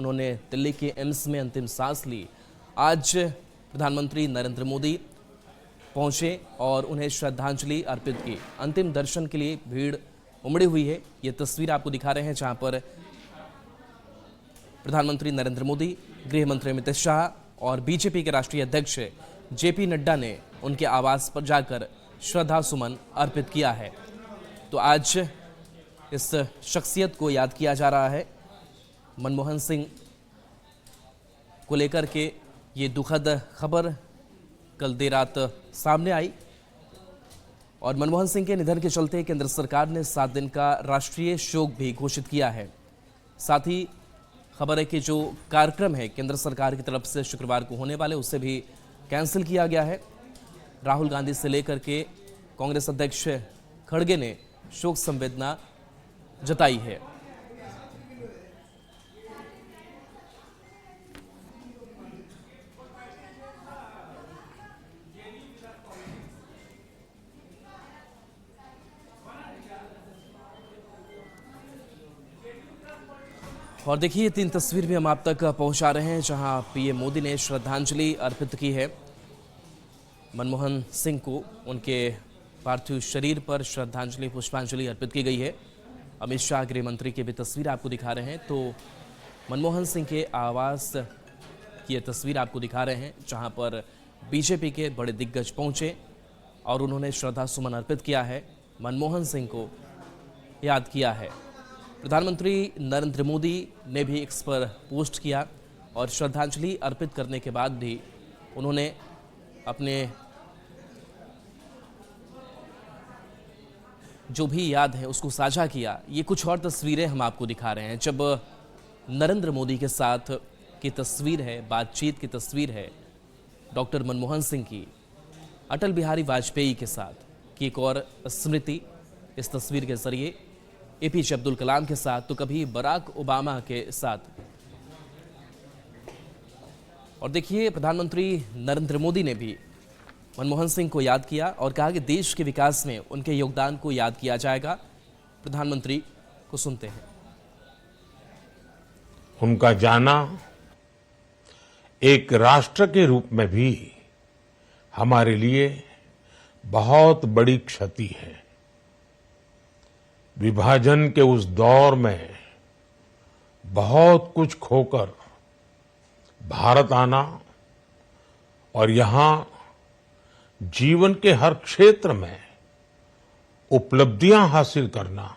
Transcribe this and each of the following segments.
उन्होंने दिल्ली के एम्स में अंतिम सांस ली। आज प्रधानमंत्री नरेंद्र मोदी पहुंचे और उन्हें श्रद्धांजलि अर्पित की। अंतिम दर्शन के लिए भीड़ उमड़ी हुई है। ये तस्वीर आपको दिखा रहे हैं जहां पर प्रधानमंत्री नरेंद्र मोदी, गृह मंत्री अमित शाह और बीजेपी के राष्ट्रीय अध्यक्ष जेपी नड्डा ने उनके आवास पर जाकर श्रद्धा सुमन अर्पित किया है। तो आज इस शख्सियत को याद किया जा रहा है। मनमोहन सिंह को लेकर के ये दुखद खबर कल देर रात सामने आई और मनमोहन सिंह के निधन के चलते केंद्र सरकार ने 7 दिन का राष्ट्रीय शोक भी घोषित किया है। साथ ही खबर है कि जो कार्यक्रम है केंद्र सरकार की तरफ से शुक्रवार को होने वाले उसे भी कैंसिल किया गया है। राहुल गांधी से लेकर के कांग्रेस अध्यक्ष खड़गे ने शोक संवेदना जताई है। और देखिए 3 तस्वीर भी हम आप तक पहुंचा रहे हैं जहां पीएम मोदी ने श्रद्धांजलि अर्पित की है मनमोहन सिंह को। उनके पार्थिव शरीर पर श्रद्धांजलि पुष्पांजलि अर्पित की गई है। अमित शाह गृह मंत्री की भी तस्वीर आपको दिखा रहे हैं। तो मनमोहन सिंह के आवास की तस्वीर आपको दिखा रहे हैं जहां पर बीजेपी के बड़े दिग्गज पहुंचे और उन्होंने श्रद्धा सुमन अर्पित किया है, मनमोहन सिंह को याद किया है। प्रधानमंत्री नरेंद्र मोदी ने भी इस पर पोस्ट किया और श्रद्धांजलि अर्पित करने के बाद भी उन्होंने अपने जो भी याद है उसको साझा किया। ये कुछ और तस्वीरें हम आपको दिखा रहे हैं जब नरेंद्र मोदी के साथ की तस्वीर है, बातचीत की तस्वीर है डॉक्टर मनमोहन सिंह की अटल बिहारी वाजपेयी के साथ की एक और स्मृति इस तस्वीर के जरिए, एपीजे अब्दुल कलाम के साथ तो कभी बराक ओबामा के साथ। और देखिए प्रधानमंत्री नरेंद्र मोदी ने भी मनमोहन सिंह को याद किया और कहा कि देश के विकास में उनके योगदान को याद किया जाएगा। प्रधानमंत्री को सुनते हैं। उनका जाना एक राष्ट्र के रूप में भी हमारे लिए बहुत बड़ी क्षति है। विभाजन के उस दौर में बहुत कुछ खोकर भारत आना और यहां जीवन के हर क्षेत्र में उपलब्धियां हासिल करना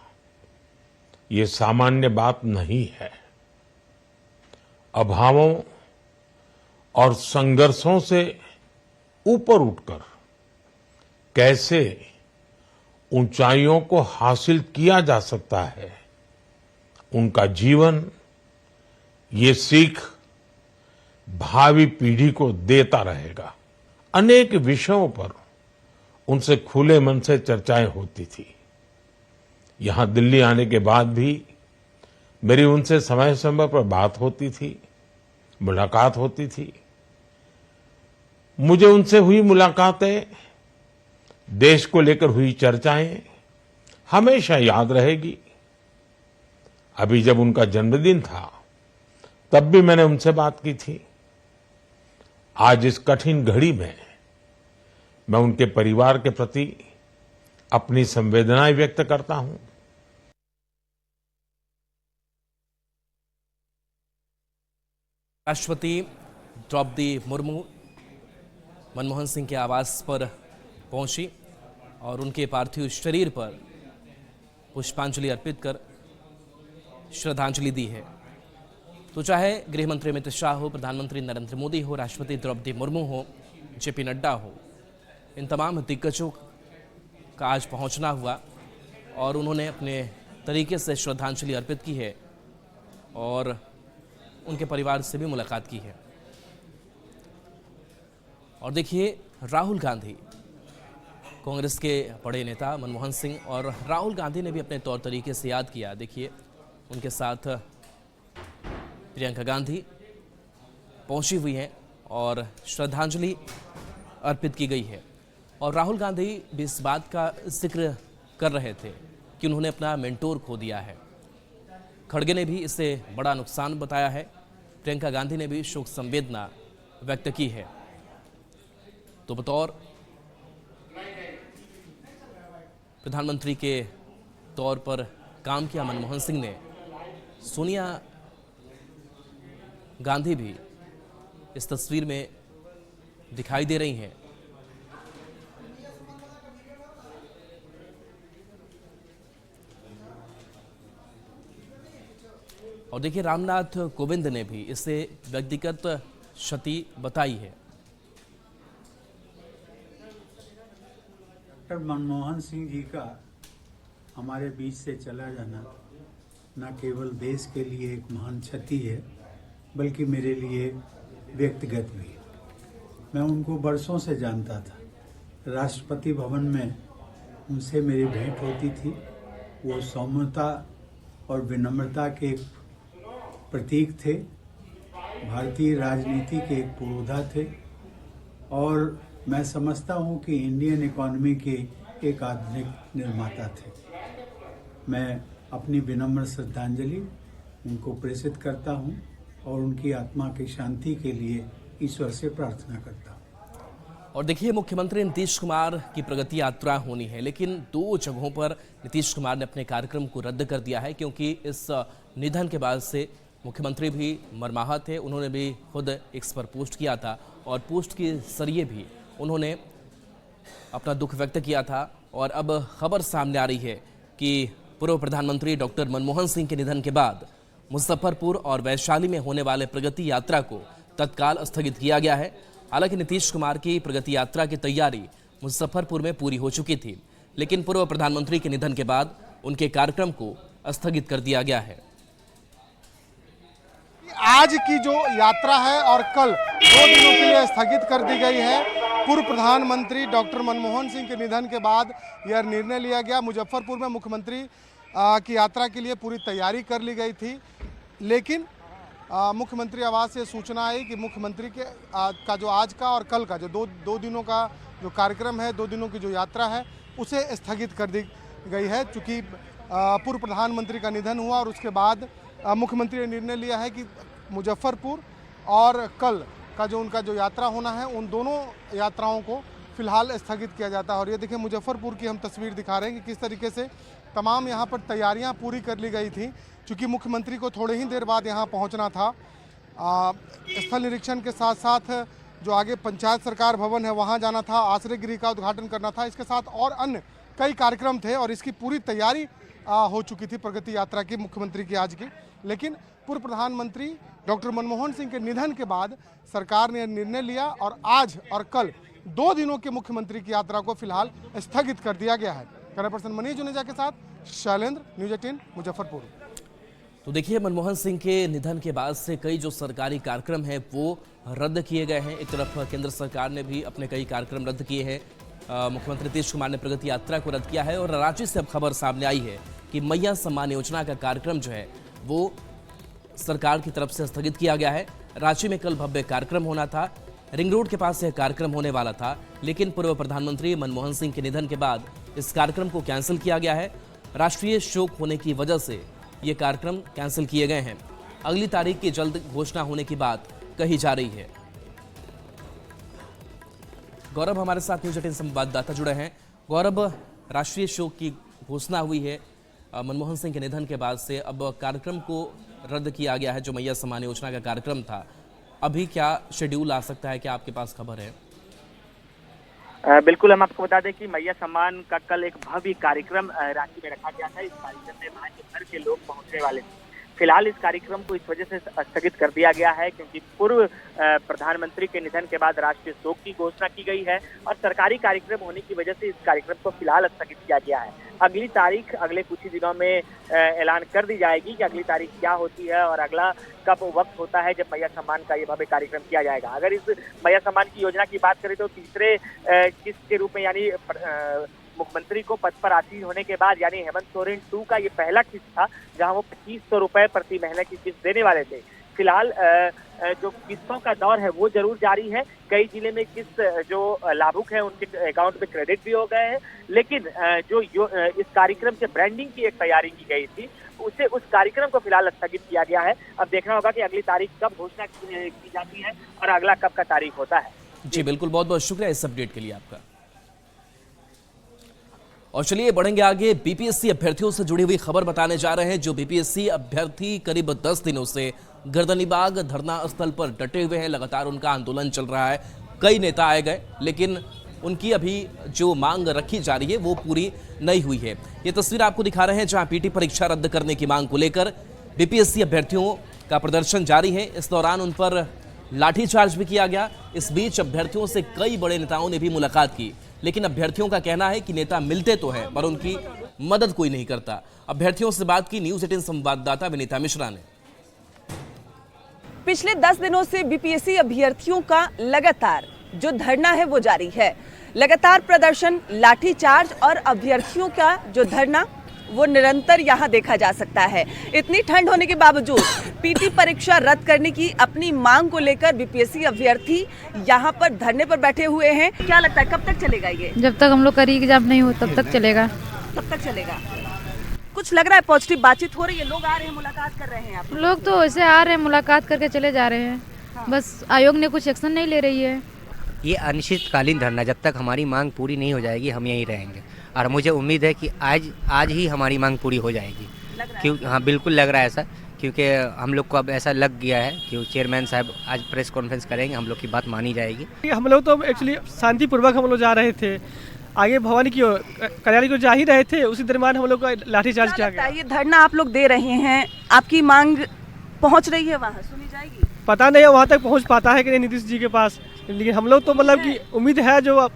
ये सामान्य बात नहीं है। अभावों और संघर्षों से ऊपर उठकर कैसे ऊंचाइयों को हासिल किया जा सकता है, उनका जीवन ये सीख भावी पीढ़ी को देता रहेगा। अनेक विषयों पर उनसे खुले मन से चर्चाएं होती थी। यहां दिल्ली आने के बाद भी मेरी उनसे समय समय पर बात होती थी, मुलाकात होती थी। मुझे उनसे हुई मुलाकातें, देश को लेकर हुई चर्चाएं हमेशा याद रहेगी। अभी जब उनका जन्मदिन था तब भी मैंने उनसे बात की थी। आज इस कठिन घड़ी में मैं उनके परिवार के प्रति अपनी संवेदनाएं व्यक्त करता हूं। राष्ट्रपति द्रौपदी मुर्मू मनमोहन सिंह के आवास पर पहुंची और उनके पार्थिव शरीर पर पुष्पांजलि अर्पित कर श्रद्धांजलि दी है। तो चाहे गृह मंत्री अमित शाह हो, प्रधानमंत्री नरेंद्र मोदी हो, राष्ट्रपति द्रौपदी मुर्मू हो, जेपी नड्डा हो, इन तमाम दिग्गजों का आज पहुंचना हुआ और उन्होंने अपने तरीके से श्रद्धांजलि अर्पित की है और उनके परिवार से भी मुलाकात की है। और देखिए राहुल गांधी, कांग्रेस के बड़े नेता मनमोहन सिंह और राहुल गांधी ने भी अपने तौर तरीके से याद किया। देखिए उनके साथ प्रियंका गांधी पहुंची हुई हैं और श्रद्धांजलि अर्पित की गई है। और राहुल गांधी भी इस बात का जिक्र कर रहे थे कि उन्होंने अपना मेंटोर खो दिया है। खड़गे ने भी इसे बड़ा नुकसान बताया है प्रियंका गांधी ने भी शोक संवेदना व्यक्त की है। तो बतौर प्रधानमंत्री के तौर पर काम किया मनमोहन सिंह ने, सोनिया गांधी भी इस तस्वीर में दिखाई दे रही हैं। और देखिए, रामनाथ कोविंद ने भी इसे व्यक्तिगत क्षति बताई है। डॉक्टर मनमोहन सिंह जी का हमारे बीच से चला जाना न केवल देश के लिए एक महान क्षति है, बल्कि मेरे लिए व्यक्तिगत भी। मैं उनको बरसों से जानता था। राष्ट्रपति भवन में उनसे मेरी भेंट होती थी। वो सौम्यता और विनम्रता के एक प्रतीक थे, भारतीय राजनीति के एक पुरोधा थे, और मैं समझता हूँ कि इंडियन इकोनॉमी के एक आधुनिक निर्माता थे। मैं अपनी विनम्र श्रद्धांजलि उनको प्रेषित करता हूँ और उनकी आत्मा की शांति के लिए ईश्वर से प्रार्थना करता हूँ। और देखिए, मुख्यमंत्री नीतीश कुमार की प्रगति यात्रा होनी है, लेकिन 2 जगहों पर नीतीश कुमार ने अपने कार्यक्रम को रद्द कर दिया है, क्योंकि इस निधन के बाद से मुख्यमंत्री भी मर्माहत थे। उन्होंने भी खुद एक्स पर पोस्ट किया था और पोस्ट के जरिए भी उन्होंने अपना दुख व्यक्त किया था। और अब खबर सामने आ रही है कि पूर्व प्रधानमंत्री डॉक्टर मनमोहन सिंह के निधन के बाद मुजफ्फरपुर और वैशाली में होने वाले प्रगति यात्रा को तत्काल स्थगित किया गया है। हालांकि नीतीश कुमार की प्रगति यात्रा की तैयारी मुजफ्फरपुर में पूरी हो चुकी थी, लेकिन पूर्व प्रधानमंत्री के निधन के बाद उनके कार्यक्रम को स्थगित कर दिया गया है। आज की जो यात्रा है और कल 2 दिनों के लिए स्थगित कर दी गई है। पूर्व प्रधानमंत्री डॉक्टर मनमोहन सिंह के निधन के बाद यह निर्णय लिया गया। मुजफ्फरपुर में मुख्यमंत्री की यात्रा के लिए पूरी तैयारी कर ली गई थी, लेकिन मुख्यमंत्री आवास से सूचना आई कि मुख्यमंत्री के का जो आज का और कल का जो दो दिनों का जो कार्यक्रम है, 2 दिनों की जो यात्रा है, उसे स्थगित कर दी गई है। चूँकि पूर्व प्रधानमंत्री का निधन हुआ और उसके बाद मुख्यमंत्री ने निर्णय लिया है कि मुजफ्फरपुर और कल का जो उनका जो यात्रा होना है, उन दोनों यात्राओं को फिलहाल स्थगित किया जाता है। और ये देखिए, मुजफ्फरपुर की हम तस्वीर दिखा रहे हैं कि किस तरीके से तमाम यहाँ पर तैयारियाँ पूरी कर ली गई थी। चूँकि मुख्यमंत्री को थोड़े ही देर बाद यहाँ पहुँचना था। स्थल निरीक्षण के साथ साथ जो आगे पंचायत सरकार भवन है वहाँ जाना था, आश्रय गृह का उद्घाटन करना था, इसके साथ और अन्य कई कार्यक्रम थे और इसकी पूरी तैयारी हो चुकी थी प्रगति यात्रा की, मुख्यमंत्री की आज की। लेकिन पूर्व प्रधानमंत्री डॉक्टर मनमोहन सिंह के निधन के बाद सरकार ने निर्णय लिया और आज और कल 2 दिनों के मुख्यमंत्री की यात्रा को फिलहाल स्थगित कर दिया गया है। कैमरा पर्सन मनीष जुनेजा के साथ शैलेंद्र, न्यूज़ 18 मुजफ्फरपुर। तो देखिए, मनमोहन सिंह के निधन के बाद से कई जो सरकारी कार्यक्रम हैं वो रद्द किए गए हैं। एक तरफ केंद्र सरकार ने भी अपने कई कार्यक्रम रद्द किए हैं। मुख्यमंत्री नीतीश कुमार ने प्रगति यात्रा को रद्द किया है और रांची से अब खबर सामने आई है कि मैया सम्मान योजना का कार्यक्रम जो है वो सरकार की तरफ से स्थगित किया गया है। रांची में कल भव्य कार्यक्रम होना था, रिंग रोड के पास यह कार्यक्रम होने वाला था, लेकिन पूर्व प्रधानमंत्री मनमोहन सिंह के निधन के बाद इस कार्यक्रम को कैंसिल किया गया है। राष्ट्रीय शोक होने की वजह से ये कार्यक्रम कैंसिल किए गए हैं। अगली तारीख की जल्द घोषणा होने की बात कही जा रही है। गौरव हमारे साथ न्यूज़ 18 संवाददाता जुड़े हैं। गौरव, राष्ट्रीय शोक की घोषणा हुई है मनमोहन सिंह के निधन के बाद से, अब कार्यक्रम को रद्द किया गया है जो मैया सम्मान योजना का कार्यक्रम था। अभी क्या शेड्यूल आ सकता है, क्या आपके पास खबर है? बिल्कुल, हम आपको बता दें कि मैया सम्मान का कल एक भव्य कार्यक्रम रांची में रखा गया था। इस कार्यक्रम में राज्य भर के लोग पहुंचने वाले थे। फिलहाल इस कार्यक्रम को इस वजह से स्थगित कर दिया गया है क्योंकि पूर्व प्रधानमंत्री के निधन के बाद राष्ट्रीय शोक की घोषणा की गई है और सरकारी कार्यक्रम होने की वजह से इस कार्यक्रम को फिलहाल स्थगित किया गया है। अगली तारीख अगले कुछ ही दिनों में ऐलान कर दी जाएगी कि अगली तारीख क्या होती है और अगला कब वक्त होता है जब मैया सम्मान का ये भव्य कार्यक्रम किया जाएगा। अगर इस मैया सम्मान की योजना की बात करें तो तीसरे किस्त के रूप में यानी मुख्यमंत्री को पद पर आसीन होने के बाद यानी हेमंत सोरेन 2 का ये पहला किस्त था जहां वो 2500 रुपए प्रति महीने की किस्त देने वाले थे। फिलहाल जो किस्तों का दौर है वो जरूर जारी है। कई जिले में किस्त जो लाभुक है उनके अकाउंट में क्रेडिट भी हो गए हैं, लेकिन जो इस कार्यक्रम के ब्रांडिंग की एक तैयारी की गई थी उस कार्यक्रम को फिलहाल स्थगित किया गया है। अब देखना होगा कि अगली तारीख कब घोषणा की जाती है और अगला कब का तारीख होता है। जी बिल्कुल, बहुत बहुत शुक्रिया इस अपडेट के लिए आपका। और चलिए बढ़ेंगे आगे। बीपीएससी अभ्यर्थियों से जुड़ी हुई खबर बताने जा रहे हैं। जो बीपीएससी अभ्यर्थी करीब 10 दिनों से गर्दनीबाग धरना स्थल पर डटे हुए हैं, लगातार उनका आंदोलन चल रहा है। कई नेता आए गए, लेकिन उनकी अभी जो मांग रखी जा रही है वो पूरी नहीं हुई है। ये तस्वीर आपको दिखा रहे हैं जहां पीटी परीक्षा रद्द करने की मांग को लेकर बीपीएससी अभ्यर्थियों का प्रदर्शन जारी है। इस दौरान उन पर लाठीचार्ज भी किया गया। इस बीच अभ्यर्थियों से कई बड़े नेताओं ने भी मुलाकात की, लेकिन अभ्यर्थियों का कहना है कि नेता मिलते तो हैं पर उनकी मदद कोई नहीं करता। अभ्यर्थियों से बात की न्यूज़ 18 संवाददाता विनीता मिश्रा ने। पिछले 10 दिनों से बीपीएससी अभ्यर्थियों का लगातार जो धरना है वो जारी है। लगातार प्रदर्शन, लाठीचार्ज और अभ्यर्थियों का जो धरना वो निरंतर यहाँ देखा जा सकता है। इतनी ठंड होने के बावजूद पीटी परीक्षा रद्द करने की अपनी मांग को लेकर बीपीएससी अभ्यर्थी यहाँ पर धरने पर बैठे हुए हैं। क्या लगता है कब तक चलेगा ये? जब तक हम लोग का एग्जाम नहीं हो तब तक चलेगा। तब तक चलेगा। कुछ लग रहा है पॉजिटिव बातचीत हो रही है, लोग आ रहे हैं, मुलाकात कर रहे हैं? आप लोग तो ऐसे आ रहे हैं, मुलाकात करके चले जा रहे हैं। हाँ। बस आयोग ने कुछ एक्शन नहीं ले रही है। ये अनिश्चितकालीन धरना, जब तक हमारी मांग पूरी नहीं हो जाएगी हम यहीं रहेंगे और मुझे उम्मीद है कि आज ही हमारी मांग पूरी हो जाएगी। क्यों? हाँ बिल्कुल लग रहा है ऐसा, क्योंकि हम लोग को अब ऐसा लग गया है कि चेयरमैन साहब आज प्रेस कॉन्फ्रेंस करेंगे, हम लोग की बात मानी जाएगी। हम लोग तो एक्चुअली शांतिपूर्वक हम लोग जा रहे थे, आगे भवानी की ओर कल्याणी को जा ही रहे थे, उसी दरमियान हम लोग का लाठीचार्ज किया गया। ये धरना आप लोग दे रहे हैं, आपकी मांग पहुंच रही है, वहाँ सुनी जाएगी? पता नहीं है वहाँ तक पहुँच पाता है कि नहीं नीतीश जी के पास, लेकिन हम लोग तो मतलब कि उम्मीद है, जो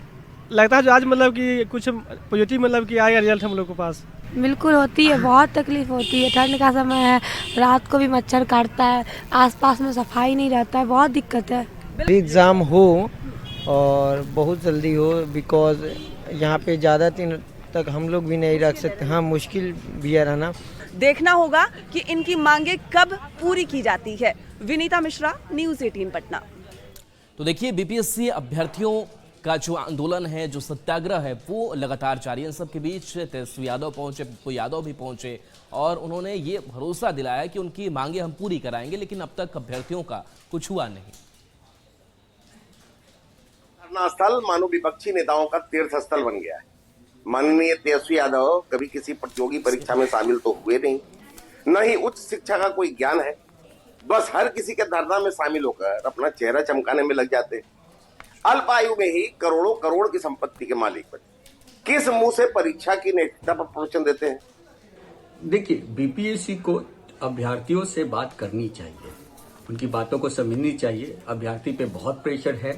लगता है जो आज मतलब कि कुछ पॉजिटिव मतलब कि आएगा रिजल्ट हम लोग के पास। बिल्कुल होती है, बहुत तकलीफ होती है। ठंड का समय है, रात को भी मच्छर काटता है, आसपास में सफाई नहीं रहता है, बहुत दिक्कत है। एग्ज़ाम हो और बहुत जल्दी हो, बिकॉज यहाँ पे ज़्यादा दिन तक हम लोग भी नहीं रख सकते। हाँ मुश्किल भी है रहना। देखना होगा कि इनकी मांगे कब पूरी की जाती है। विनीता मिश्रा, न्यूज़ 18 पटना। तो देखिए बीपीएससी अभ्यर्थियों का जो आंदोलन है, जो सत्याग्रह है, वो लगातार जारी है। इन सब के बीच तेजस्वी यादव पहुंचे, पप्पू यादव भी पहुंचे और उन्होंने ये भरोसा दिलाया कि उनकी मांगे हम पूरी कराएंगे, लेकिन अब तक अभ्यर्थियों का कुछ हुआ नहीं। धरना स्थल मानो विपक्षी नेताओं का तीर्थ स्थल बन गया है। माननीय तेजस्वी यादव कभी किसी प्रतियोगी परीक्षा में शामिल तो हुए नहीं, न ही उच्च शिक्षा का कोई ज्ञान है। बस हर किसी के धरना में शामिल होकर अपना चेहरा चमकाने में लग जाते। अल्प आयु में ही करोड़ों करोड़ की संपत्ति के मालिक बने। किस मुंह से परीक्षा की नैतिकता पर प्रवचन देते हैं? देखिए, बीपीएससी को अभ्यर्थियों से बात करनी चाहिए, उनकी बातों को समझनी चाहिए। अभ्यर्थी पे बहुत प्रेशर है,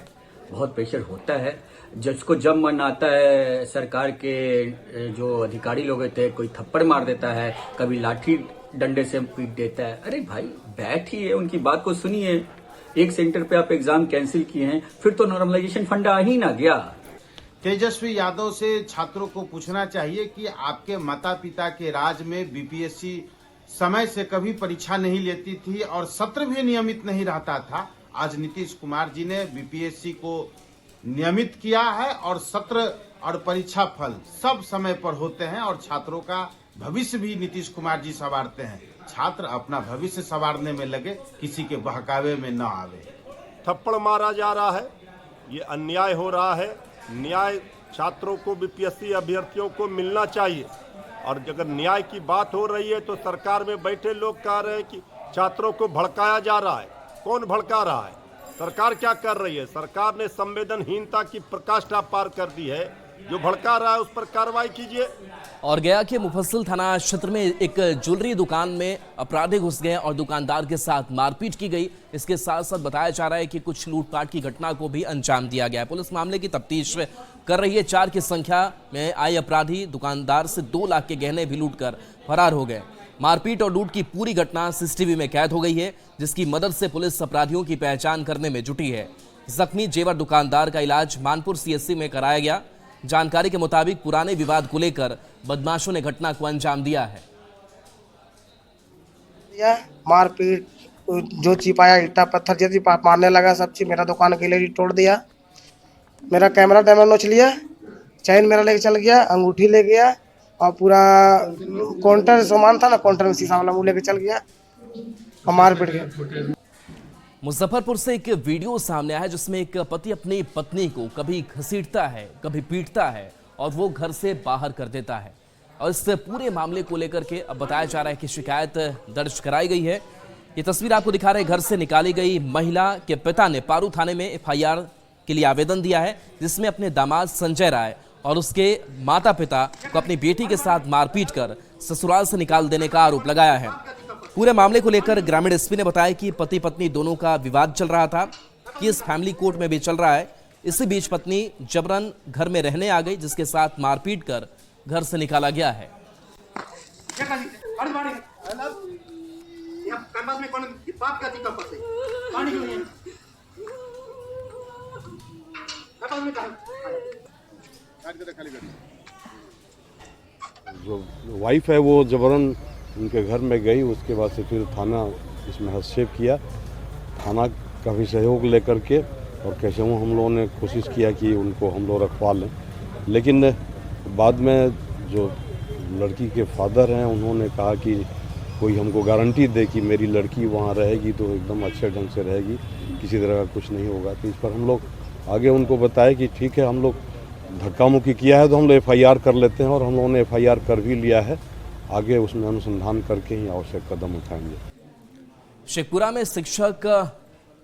बहुत प्रेशर होता है। जिसको जब मन आता है सरकार के जो अधिकारी लोग होते हैं, कोई थप्पड़ मार देता है, कभी लाठी डंडे से पीट देता है। अरे भाई बैठिए, उनकी बात को सुनिए। एक सेंटर पे आप एग्जाम कैंसिल किए हैं, फिर तो नॉर्मलाइजेशन फंड आ ही ना गया। तेजस्वी यादव से छात्रों को पूछना चाहिए कि आपके माता पिता के राज में बीपीएससी समय से कभी परीक्षा नहीं लेती थी और सत्र भी नियमित नहीं रहता था। आज नीतीश कुमार जी ने बीपीएससी को नियमित किया है और सत्र और परीक्षा फल सब समय पर होते हैं और छात्रों का भविष्य भी नीतीश कुमार जी संवारते हैं। छात्र अपना भविष्य संवारने में लगे, किसी के बहकावे में न आवे। थप्पड़ मारा जा रहा है, ये अन्याय हो रहा है। न्याय छात्रों को, बीपीएससी अभ्यर्थियों को मिलना चाहिए। और अगर न्याय की बात हो रही है तो सरकार में बैठे लोग कह रहे हैं कि छात्रों को भड़काया जा रहा है। कौन भड़का रहा है? सरकार क्या कर रही है? सरकार ने संवेदनहीनता की प्रकाष्ठा पार कर दी है। जो भड़का रहा है उस पर कार्रवाई कीजिए। और गया के मुफस्सिल थाना क्षेत्र में एक ज्वेलरी दुकान में अपराधी घुस गए और दुकानदार के साथ मारपीट की गई। इसके साथ साथ बताया जा रहा है कि कुछ लूटपाट की घटना को भी अंजाम दिया गया। पुलिस मामले की तफ्तीश कर रही है। 4 की संख्या में आए अपराधी दुकानदार से 2 लाख के गहने भी लूटकर फरार हो गए। मारपीट और लूट की पूरी घटना सीसीटीवी में कैद हो गई है, जिसकी मदद से पुलिस अपराधियों की पहचान करने में जुटी है। जख्मी जेवर दुकानदार का इलाज मानपुर सीएचसी में कराया गया। जानकारी के मुताबिक पुराने विवाद को लेकर बदमाशों ने घटना को अंजाम दिया है। मारपीट जो चिपाया ईटा पत्थर जैसे मारने लगा, सब चीज़ मेरा दुकान के लिए तोड़ दिया, मेरा कैमरा डायमंड नोच लिया, चैन मेरा लेके चल गया, अंगूठी ले गया और पूरा काउंटर सामान था ना, काउंटर में शीशा वाला वो लेके चल गया और मार पीट गया। मुजफ्फरपुर से एक वीडियो सामने आया है जिसमें एक पति अपनी पत्नी को कभी घसीटता है, कभी पीटता है और वो घर से बाहर कर देता है। और इस पूरे मामले को लेकर के अब बताया जा रहा है कि शिकायत दर्ज कराई गई है। ये तस्वीर आपको दिखा रहे हैं, घर से निकाली गई महिला के पिता ने पारू थाने में एफआईआर के लिए आवेदन दिया है, जिसमें अपने दामाद संजय राय और उसके माता पिता को अपनी बेटी के साथ मारपीट कर ससुराल से निकाल देने का आरोप लगाया है। पूरे मामले को लेकर ग्रामीण एसपी ने बताया कि पति पत्नी दोनों का विवाद चल रहा था, केस फैमिली कोर्ट में भी चल रहा है। इसी बीच पत्नी जबरन घर में रहने आ गई, जिसके साथ मारपीट कर घर से निकाला गया है। जो वाइफ है वो जबरन उनके घर में गई, उसके बाद से फिर थाना इसमें हस्तक्षेप किया। थाना का भी सहयोग लेकर के और कैसे वो हम लोगों ने कोशिश किया कि उनको हम लोग रखवा लें, लेकिन बाद में जो लड़की के फादर हैं उन्होंने कहा कि कोई हमको गारंटी दे कि मेरी लड़की वहाँ रहेगी तो एकदम अच्छे ढंग से रहेगी, किसी तरह का कुछ नहीं होगा। तो इस पर हम लोग आगे उनको बताए कि ठीक है, हम लोग धक्का मुक्की किया है तो हम लोग एफआईआर कर लेते हैं, और हम लोगों ने एफआईआर कर भी लिया है। आगे उसमें अनुसंधान करके ही आवश्यक कदम उठाएंगे। शेखपुरा में शिक्षक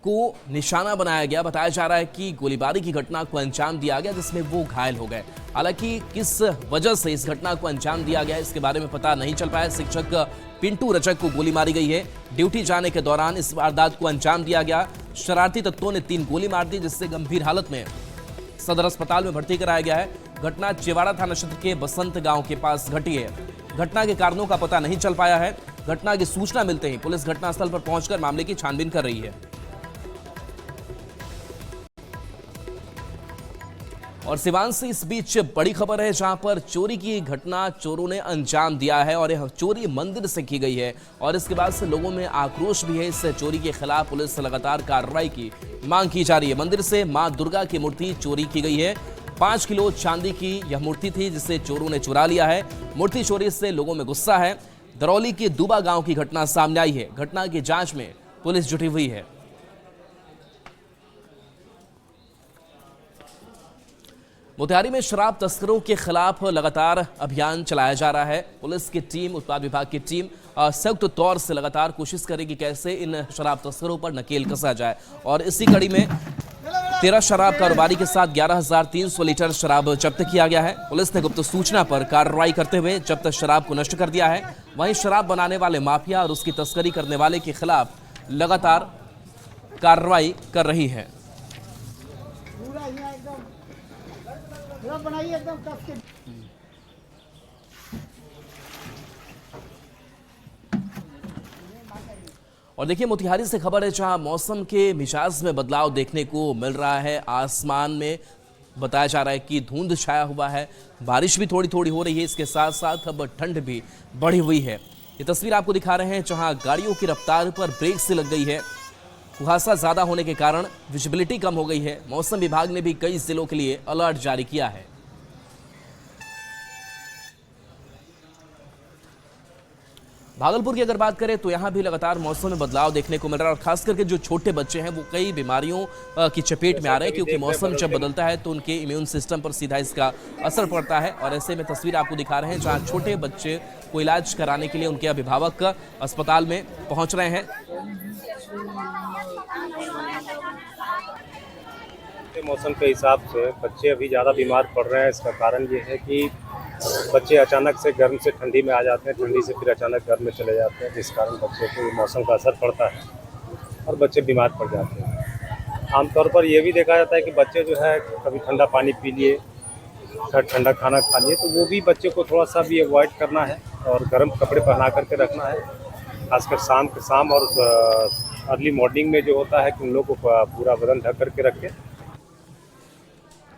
को निशाना बनाया गया। बताया जा रहा है कि गोलीबारी की घटना को अंजाम दिया गया, जिसमें वो घायल हो गए। हालांकि किस वजह से इस घटना को अंजाम दिया गया इसके बारे में पता नहीं चल पाया। शिक्षक पिंटू रजक को गोली मारी गई है। ड्यूटी जाने के दौरान इस वारदात को अंजाम दिया गया। शरारती तत्वों ने 3 गोली मार दी, जिससे गंभीर हालत में सदर अस्पताल में भर्ती कराया गया है। घटना चेवाड़ा थाना क्षेत्र के बसंत गांव के पास घटी है। घटना के कारणों का पता नहीं चल पाया है। घटना की सूचना मिलते ही पुलिस घटनास्थल पर पहुंचकर मामले की छानबीन कर रही है। और सिवान से इस बीच बड़ी खबर है, जहां पर चोरी की घटना चोरों ने अंजाम दिया है और यह चोरी मंदिर से की गई है और इसके बाद से लोगों में आक्रोश भी है। इस चोरी के खिलाफ पुलिस से लगातार कार्रवाई की मांग की जा रही है। मंदिर से मां दुर्गा की मूर्ति चोरी की गई है। 5 किलो चांदी की यह मूर्ति थी, जिसे चोरों ने चुरा लिया है। मूर्ति चोरी से लोगों में गुस्सा है। दरौली के दूबा गांव की घटना सामने आई है। घटना की जांच में पुलिस जुटी हुई है। मोतिहारी में शराब तस्करों के खिलाफ लगातार अभियान चलाया जा रहा है। पुलिस की टीम, उत्पाद विभाग की टीम संयुक्त तौर से लगातार कोशिश करेगी कैसे इन शराब तस्करों पर नकेल कसा जाए। और इसी कड़ी में 13 शराब कारोबारी के साथ 11,300 लीटर शराब जब्त किया गया है। पुलिस ने गुप्त सूचना पर कार्रवाई करते हुए जब्त शराब को नष्ट कर दिया है। वहीं शराब बनाने वाले माफिया और उसकी तस्करी करने वाले के खिलाफ लगातार कार्रवाई कर रही है। और देखिए, मोतिहारी से खबर है, जहां मौसम के मिजाज में बदलाव देखने को मिल रहा है। आसमान में बताया जा रहा है कि धुंध छाया हुआ है, बारिश भी थोड़ी थोड़ी हो रही है। इसके साथ साथ अब ठंड भी बढ़ी हुई है। ये तस्वीर आपको दिखा रहे हैं, जहां गाड़ियों की रफ्तार पर ब्रेक से लग गई है। कुहासा ज्यादा होने के कारण विजिबिलिटी कम हो गई है। मौसम विभाग ने भी कई जिलों के लिए अलर्ट जारी किया है। भागलपुर की अगर बात करें तो यहाँ भी लगातार मौसम में बदलाव देखने को मिल रहा है और खास करके जो छोटे बच्चे हैं वो कई बीमारियों की चपेट में आ रहे हैं, क्योंकि मौसम जब बदलता है तो उनके इम्यून सिस्टम पर सीधा इसका असर पड़ता है। और ऐसे में तस्वीर आपको दिखा रहे हैं, जहाँ छोटे बच्चे को इलाज कराने के लिए उनके अभिभावक अस्पताल में पहुँच रहे हैं। मौसम के हिसाब से बच्चे अभी ज़्यादा बीमार पड़ रहे हैं। इसका कारण ये है कि बच्चे अचानक से गर्म से ठंडी में आ जाते हैं, ठंडी से फिर अचानक गर्म में चले जाते हैं, जिस कारण बच्चे को मौसम का असर पड़ता है और बच्चे बीमार पड़ जाते हैं। आमतौर पर यह भी देखा जाता है कि बच्चे जो है कभी ठंडा पानी पी लिए, ठंडा खाना खा लिए, तो वो भी बच्चे को थोड़ा सा भी अवॉइड करना है और गर्म कपड़े पहना करके रखना है। खासकर शाम और अर्ली मॉर्निंग में जो होता है कि उन लोगों को पूरा बदन ढक करके रखें।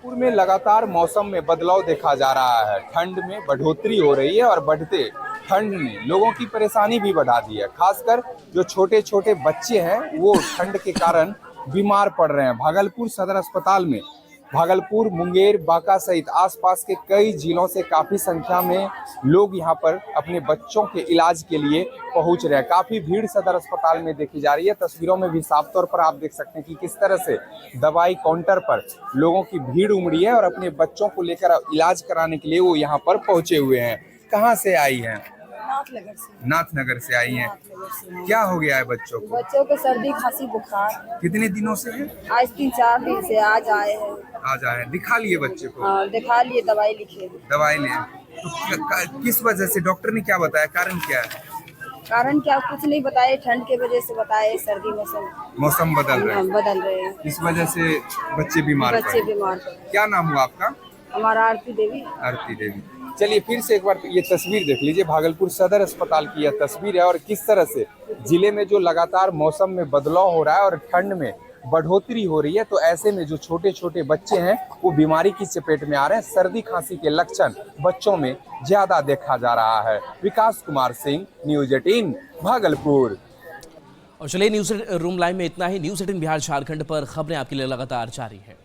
जयपुर में लगातार मौसम में बदलाव देखा जा रहा है। ठंड में बढ़ोतरी हो रही है और बढ़ते ठंड ने लोगों की परेशानी भी बढ़ा दी है। खासकर जो छोटे छोटे बच्चे हैं वो ठंड के कारण बीमार पड़ रहे हैं। भागलपुर सदर अस्पताल में भागलपुर, मुंगेर, बांका सहित आसपास के कई जिलों से काफी संख्या में लोग यहां पर अपने बच्चों के इलाज के लिए पहुंच रहे हैं। काफी भीड़ सदर अस्पताल में देखी जा रही है। तस्वीरों में भी साफ तौर पर आप देख सकते हैं कि किस तरह से दवाई काउंटर पर लोगों की भीड़ उमड़ी है और अपने बच्चों को लेकर इलाज कराने के लिए वो यहाँ पर पहुंचे हुए हैं। कहाँ से आई हैं? नाथनगर से आई हैं। क्या हो गया है बच्चों को? बच्चों को सर्दी, खांसी, बुखार। कितने दिनों से है? आज 3-4 दिन से। आज आए हैं। आज आए हैं। दिखा लिए बच्चे को? हाँ, दिखा लिए, दवाई लिखे। दवाई लिए तो किस वजह से? डॉक्टर ने क्या बताया? कारण क्या है? कारण क्या, कुछ नहीं बताए। ठंड के वजह से बताए, सर्दी मौसम बदल रहे हैं। इस वजह से बच्चे बीमार क्या नाम हुआ आपका? हमारा आरती देवी। आरती देवी। चलिए फिर से एक बार ये तस्वीर देख लीजिए। भागलपुर सदर अस्पताल की यह तस्वीर है और किस तरह से जिले में जो लगातार मौसम में बदलाव हो रहा है और ठंड में बढ़ोतरी हो रही है, तो ऐसे में जो छोटे छोटे बच्चे हैं वो बीमारी की चपेट में आ रहे हैं। सर्दी खांसी के लक्षण बच्चों में ज्यादा देखा जा रहा है। विकास कुमार सिंह, न्यूज 18 भागलपुर। और चलिए न्यूज रूम लाइव में इतना ही। न्यूज 18 बिहार झारखंड पर खबरें आपके लिए लगातार जारी है।